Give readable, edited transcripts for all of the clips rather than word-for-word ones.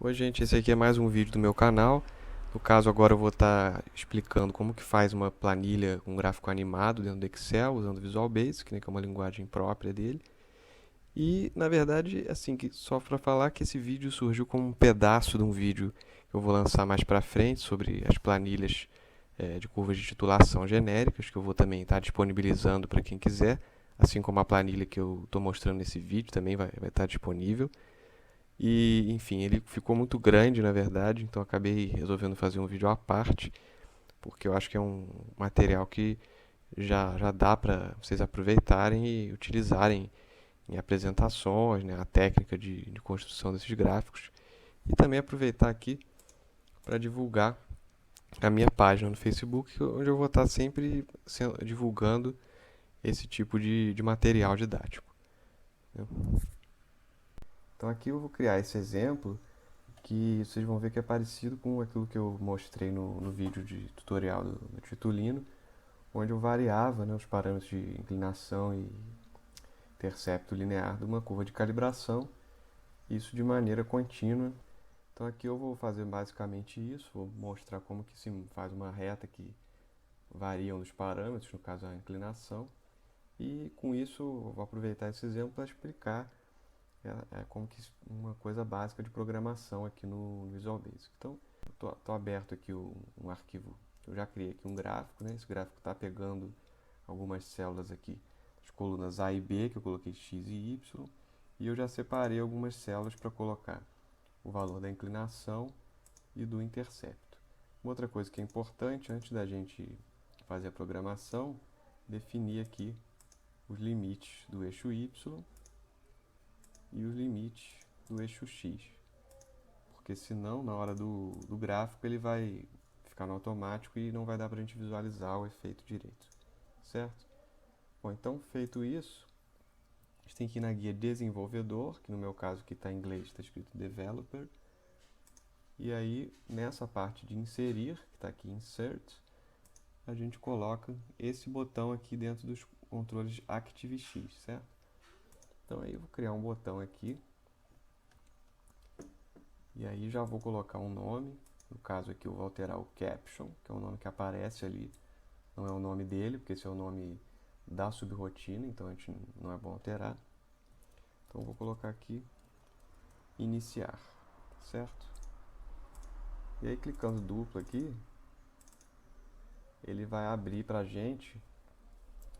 Oi gente, esse aqui é mais um vídeo do meu canal. No caso agora eu vou estar explicando como que faz uma planilha com gráfico animado dentro do Excel, usando o Visual Basic, né, que é uma linguagem própria dele. E na verdade, assim, que só para falar que esse vídeo surgiu como um pedaço de um vídeo que eu vou lançar mais para frente sobre as planilhas de curvas de titulação genéricas, que eu vou também estar disponibilizando para quem quiser, assim como a planilha que eu estou mostrando nesse vídeo também vai estar disponível. E, enfim, ele ficou muito grande, na verdade, então acabei resolvendo fazer um vídeo à parte, porque eu acho que é um material que já dá para vocês aproveitarem e utilizarem em apresentações, né, a técnica de construção desses gráficos, e também aproveitar aqui para divulgar a minha página no Facebook, onde eu vou estar sempre divulgando esse tipo de material didático, né? Então aqui eu vou criar esse exemplo que vocês vão ver que é parecido com aquilo que eu mostrei no vídeo de tutorial do Titulino, onde eu variava, né, os parâmetros de inclinação e intercepto linear de uma curva de calibração, isso de maneira contínua. Então aqui eu vou fazer basicamente isso, vou mostrar como que se faz uma reta que varia os parâmetros, no caso a inclinação, e com isso eu vou aproveitar esse exemplo para explicar como que uma coisa básica de programação aqui no Visual Basic. Então, estou aberto aqui um arquivo, eu já criei aqui um gráfico, né? Esse gráfico está pegando algumas células aqui, as colunas A e B, que eu coloquei X e Y, e eu já separei algumas células para colocar o valor da inclinação e do intercepto. Uma outra coisa que é importante, antes da gente fazer a programação, definir aqui os limites do eixo Y e os limites do eixo X, porque senão na hora do gráfico ele vai ficar no automático e não vai dar para a gente visualizar o efeito direito, certo? Bom, então feito isso, a gente tem que ir na guia desenvolvedor, que no meu caso aqui está em inglês, está escrito developer, e aí nessa parte de inserir, que está aqui insert, a gente coloca esse botão aqui dentro dos controles ActiveX, certo? Então aí eu vou criar um botão aqui, e aí já vou colocar um nome, no caso aqui eu vou alterar o caption, que é o nome que aparece ali, não é o nome dele, porque esse é o nome da subrotina, então a gente não é bom alterar. Então eu vou colocar aqui iniciar, certo? E aí clicando duplo aqui, ele vai abrir para a gente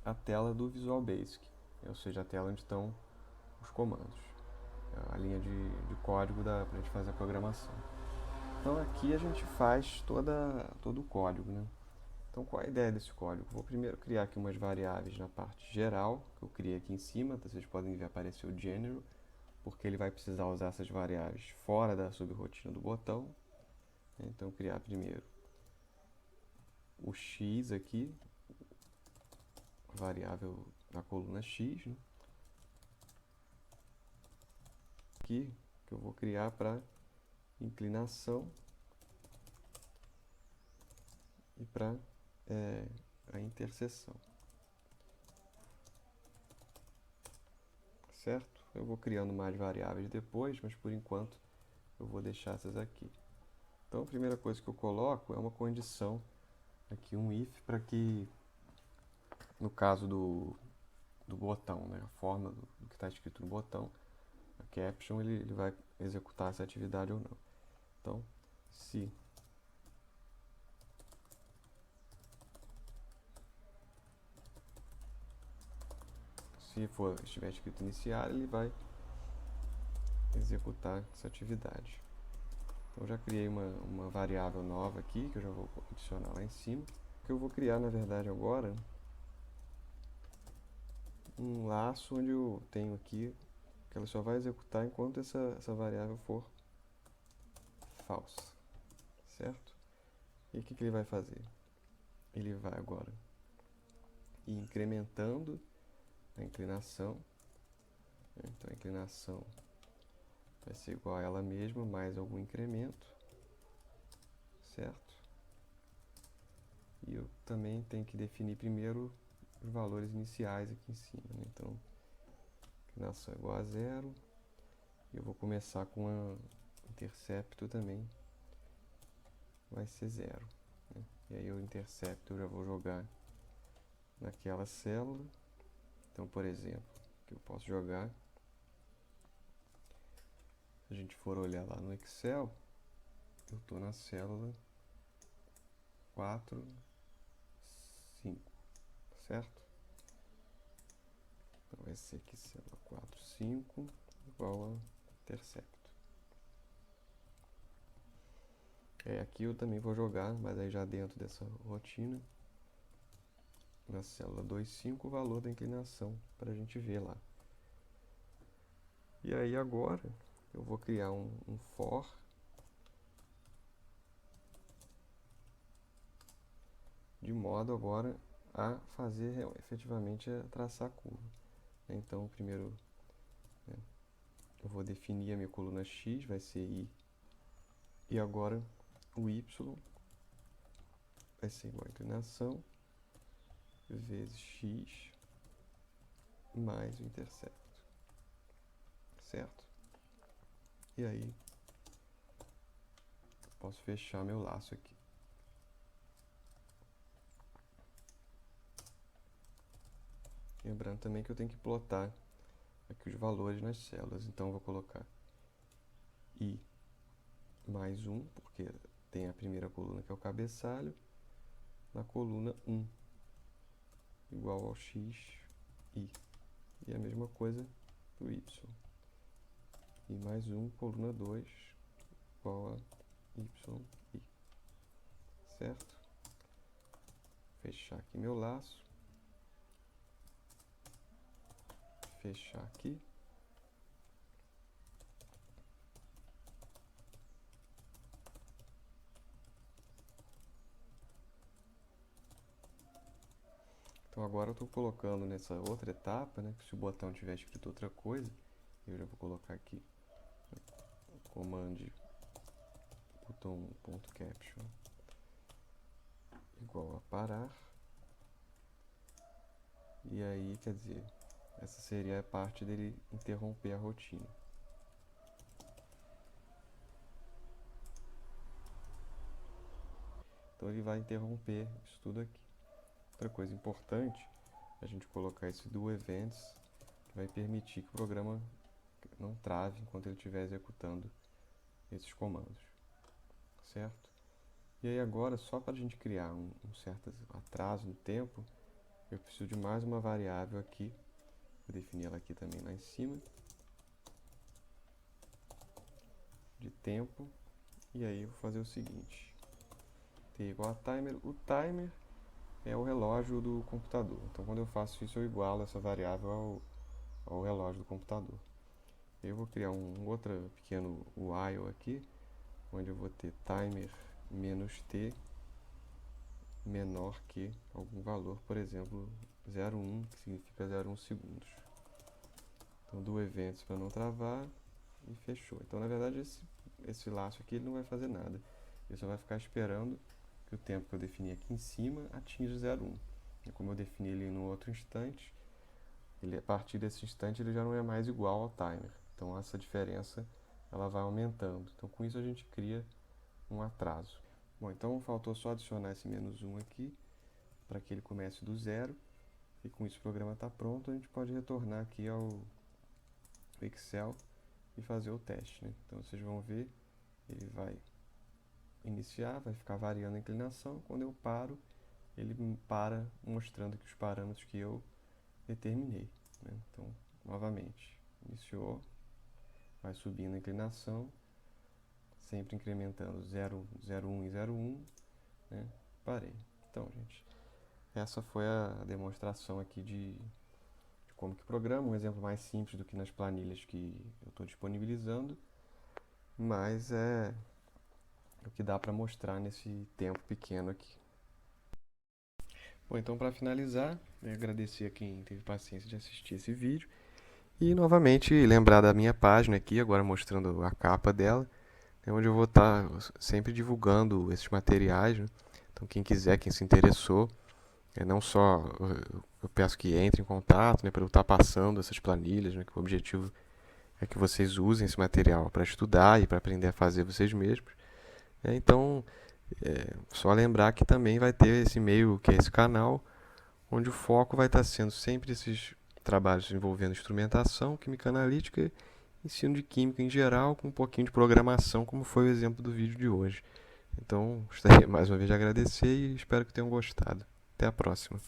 a tela do Visual Basic, ou seja, a tela onde estão os comandos, a linha de código para a gente fazer a programação. Então aqui a gente faz todo o código, né? Então qual é a ideia desse código? Vou primeiro criar aqui umas variáveis na parte geral, que eu criei aqui em cima, vocês podem ver aparecer o general, porque ele vai precisar usar essas variáveis fora da subrotina do botão. Então criar primeiro o x aqui, variável na coluna x, né? Aqui que eu vou criar para inclinação e para a interseção, certo? Eu vou criando mais variáveis depois, mas por enquanto eu vou deixar essas aqui. Então a primeira coisa que eu coloco é uma condição, aqui um if, para que no caso do botão, né, a forma do que está escrito no botão, a caption, ele vai executar essa atividade ou não. Então, se estiver escrito iniciar, ele vai executar essa atividade. Então, eu já criei uma variável nova aqui, que eu já vou adicionar lá em cima. O que eu vou criar, na verdade, agora, um laço onde eu tenho aqui, que ela só vai executar enquanto essa variável for falsa, certo? E o que ele vai fazer? Ele vai agora ir incrementando a inclinação, né? Então a inclinação vai ser igual a ela mesma, mais algum incremento, certo? E eu também tenho que definir primeiro os valores iniciais aqui em cima, né? Então, inclinação é igual a zero, e eu vou começar com intercepto também vai ser 0, né? E aí o intercepto eu já vou jogar naquela célula. Então, por exemplo, que eu posso jogar, se a gente for olhar lá no Excel, eu estou na célula 4, 5, certo? Então vai ser aqui célula 4, 5 igual a intercepto. Aqui eu também vou jogar, mas aí já dentro dessa rotina, na célula 2, 5, o valor da inclinação, para a gente ver lá. E aí agora eu vou criar um for de modo agora a fazer efetivamente traçar a curva. Então, primeiro eu vou definir a minha coluna x, vai ser i, e agora o y vai ser igual a inclinação vezes x mais o intercepto, certo? E aí posso fechar meu laço aqui. Lembrando também que eu tenho que plotar aqui os valores nas células, então eu vou colocar i mais 1, porque tem a primeira coluna que é o cabeçalho, na coluna 1, igual ao x, i. E a mesma coisa para o y. I mais 1, coluna 2, igual a y, i. Certo? Fechar aqui meu laço. Fechar aqui. Então agora eu estou colocando nessa outra etapa, né, que se o botão tiver escrito outra coisa, eu já vou colocar aqui command botão.caption igual a parar. E aí, quer dizer, essa seria a parte dele interromper a rotina. Então ele vai interromper isso tudo aqui. Outra coisa importante, a gente colocar esse do events, que vai permitir que o programa não trave enquanto ele estiver executando esses comandos, certo? E aí agora, só para a gente criar um certo atraso no tempo, eu preciso de mais uma variável aqui, vou definir ela aqui também lá em cima, de tempo, e aí eu vou fazer o seguinte, t igual a timer, o timer é o relógio do computador, então quando eu faço isso eu igualo essa variável ao relógio do computador. Eu vou criar um outro pequeno while aqui, onde eu vou ter timer menos t menor que algum valor, por exemplo, 0,1, que significa 0,1 segundos. Então, do events para não travar e fechou. Então, na verdade, esse laço aqui ele não vai fazer nada. Ele só vai ficar esperando que o tempo que eu defini aqui em cima atinja 0,1. E como eu defini ele no outro instante, a partir desse instante ele já não é mais igual ao timer. Então, essa diferença ela vai aumentando. Então, com isso a gente cria um atraso. Bom, então faltou só adicionar esse menos 1 aqui, para que ele comece do zero. E com isso o programa está pronto, a gente pode retornar aqui ao Excel e fazer o teste, né? Então vocês vão ver, ele vai iniciar, vai ficar variando a inclinação. Quando eu paro, ele para mostrando que os parâmetros que eu determinei, né? Então, novamente, iniciou, vai subindo a inclinação, sempre incrementando 0, 0,1 e 0,1, né? Parei. Então, gente, essa foi a demonstração aqui de como que programa, um exemplo mais simples do que nas planilhas que eu estou disponibilizando, mas é o que dá para mostrar nesse tempo pequeno aqui. Bom, então para finalizar, agradecer a quem teve paciência de assistir esse vídeo e novamente lembrar da minha página aqui, agora mostrando a capa dela, onde eu vou estar sempre divulgando esses materiais, né? Então quem quiser, quem se interessou, não só eu peço que entre em contato, né, para eu estar passando essas planilhas, né, que o objetivo é que vocês usem esse material para estudar e para aprender a fazer vocês mesmos. Então, só lembrar que também vai ter esse meio, que é esse canal, onde o foco vai estar sendo sempre esses trabalhos envolvendo instrumentação, química analítica, ensino de química em geral, com um pouquinho de programação, como foi o exemplo do vídeo de hoje. Então, gostaria mais uma vez de agradecer e espero que tenham gostado. Até a próxima.